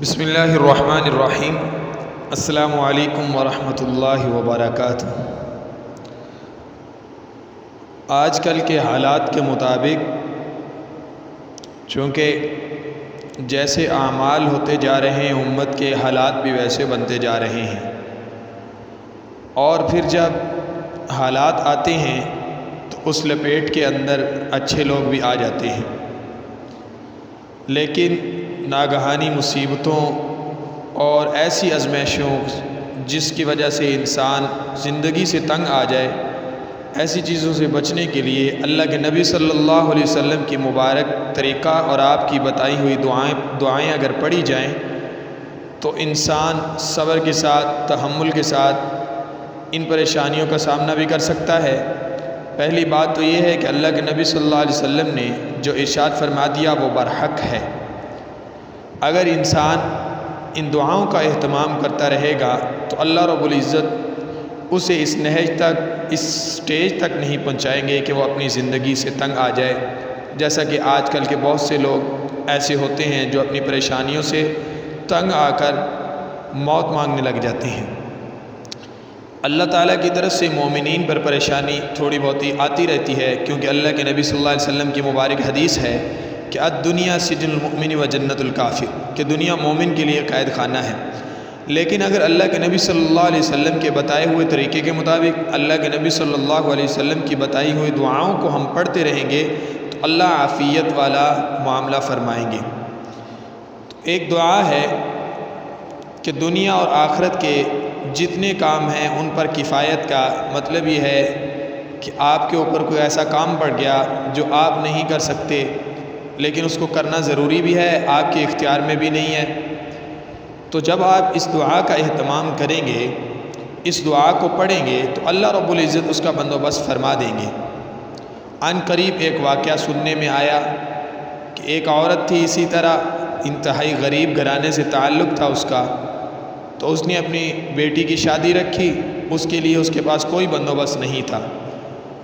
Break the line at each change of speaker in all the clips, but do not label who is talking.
بسم اللہ الرحمن الرحیم۔ السلام علیکم ورحمۃ اللہ وبرکاتہ۔ آج کل کے حالات کے مطابق چونکہ جیسے اعمال ہوتے جا رہے ہیں امت کے حالات بھی ویسے بنتے جا رہے ہیں، اور پھر جب حالات آتے ہیں تو اس لپیٹ کے اندر اچھے لوگ بھی آ جاتے ہیں، لیکن ناگہانی مصیبتوں اور ایسی آزمائشوں جس کی وجہ سے انسان زندگی سے تنگ آ جائے، ایسی چیزوں سے بچنے کے لیے اللہ کے نبی صلی اللہ علیہ وسلم کی مبارک طریقہ اور آپ کی بتائی ہوئی دعائیں اگر پڑھی جائیں تو انسان صبر کے ساتھ، تحمل کے ساتھ ان پریشانیوں کا سامنا بھی کر سکتا ہے۔ پہلی بات تو یہ ہے کہ اللہ کے نبی صلی اللہ علیہ وسلم نے جو ارشاد فرما دیا وہ برحق ہے۔ اگر انسان ان دعاؤں کا اہتمام کرتا رہے گا تو اللہ رب العزت اسے اس نہج تک، اس سٹیج تک نہیں پہنچائیں گے کہ وہ اپنی زندگی سے تنگ آ جائے، جیسا کہ آج کل کے بہت سے لوگ ایسے ہوتے ہیں جو اپنی پریشانیوں سے تنگ آ کر موت مانگنے لگ جاتے ہیں۔ اللہ تعالیٰ کی طرف سے مومنین پر پریشانی تھوڑی بہت آتی رہتی ہے، کیونکہ اللہ کے نبی صلی اللہ علیہ وسلم کی مبارک حدیث ہے کہ الدنیا سجن المؤمن و جنت الکافر، کہ دنیا مومن کے لیے قید خانہ ہے۔ لیکن اگر اللہ کے نبی صلی اللہ علیہ وسلم کے بتائے ہوئے طریقے کے مطابق اللہ کے نبی صلی اللہ علیہ وسلم کی بتائی ہوئی دعاؤں کو ہم پڑھتے رہیں گے تو اللہ عافیت والا معاملہ فرمائیں گے۔ ایک دعا ہے کہ دنیا اور آخرت کے جتنے کام ہیں ان پر کفایت کا مطلب یہ ہے کہ آپ کے اوپر کوئی ایسا کام پڑ گیا جو آپ نہیں کر سکتے، لیکن اس کو کرنا ضروری بھی ہے، آپ کے اختیار میں بھی نہیں ہے، تو جب آپ اس دعا کا اہتمام کریں گے، اس دعا کو پڑھیں گے تو اللہ رب العزت اس کا بندوبست فرما دیں گے۔ عن قریب ایک واقعہ سننے میں آیا کہ ایک عورت تھی، اسی طرح انتہائی غریب گھرانے سے تعلق تھا اس کا، تو اس نے اپنی بیٹی کی شادی رکھی، اس کے لیے اس کے پاس کوئی بندوبست نہیں تھا،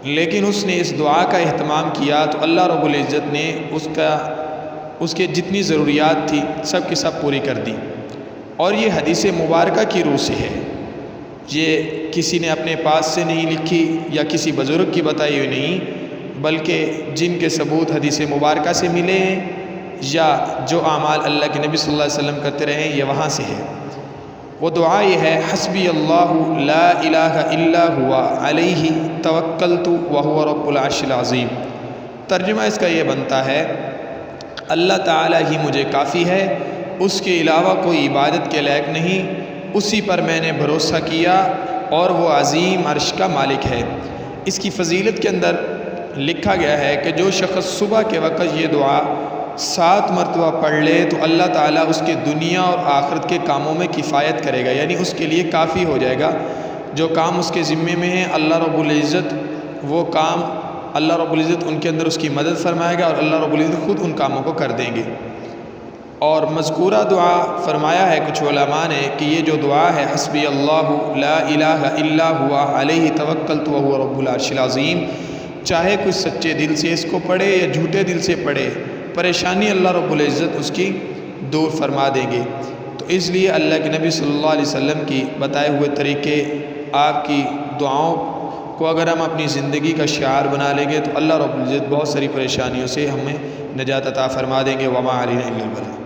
لیکن اس نے اس دعا کا اہتمام کیا تو اللہ رب العزت نے اس کے جتنی ضروریات تھی سب کی سب پوری کر دی۔ اور یہ حدیث مبارکہ کی روح سے ہے، یہ کسی نے اپنے پاس سے نہیں لکھی یا کسی بزرگ کی بتائی ہوئی نہیں، بلکہ جن کے ثبوت حدیث مبارکہ سے ملے ہیں یا جو اعمال اللہ کے نبی صلی اللہ علیہ وسلم کرتے رہے ہیں یہ وہاں سے ہے۔ وہ دعا یہ ہے، حسبی اللہ لا الہ الا ہوا علیہ توکلت وہو رب العرش العظیم۔ ترجمہ اس کا یہ بنتا ہے، اللہ تعالیٰ ہی مجھے کافی ہے، اس کے علاوہ کوئی عبادت کے لائق نہیں، اسی پر میں نے بھروسہ کیا اور وہ عظیم عرش کا مالک ہے۔ اس کی فضیلت کے اندر لکھا گیا ہے کہ جو شخص صبح کے وقت یہ دعا 7 مرتبہ پڑھ لے تو اللہ تعالیٰ اس کے دنیا اور آخرت کے کاموں میں کفایت کرے گا، یعنی اس کے لیے کافی ہو جائے گا۔ جو کام اس کے ذمے میں ہیں اللہ رب العزت وہ کام اللہ رب العزت ان کے اندر اس کی مدد فرمائے گا اور اللہ رب العزت خود ان کاموں کو کر دیں گے۔ اور مذکورہ دعا فرمایا ہے کچھ علماء نے کہ یہ جو دعا ہے، حسبی اللہ لا الہ الا ہوا علیہ توکلت وہو رب العرش العظیم، چاہے کوئی سچے دل سے اس کو پڑھے یا جھوٹے دل سے پڑھے، پریشانی اللہ رب العزت اس کی دور فرما دیں گے۔ تو اس لیے اللہ کے نبی صلی اللہ علیہ وسلم کی بتائے ہوئے طریقے، آپ کی دعاؤں کو اگر ہم اپنی زندگی کا شعار بنا لیں گے تو اللہ رب العزت بہت ساری پریشانیوں سے ہمیں نجات عطا فرما دیں گے۔ وما علینا الا البلاغ۔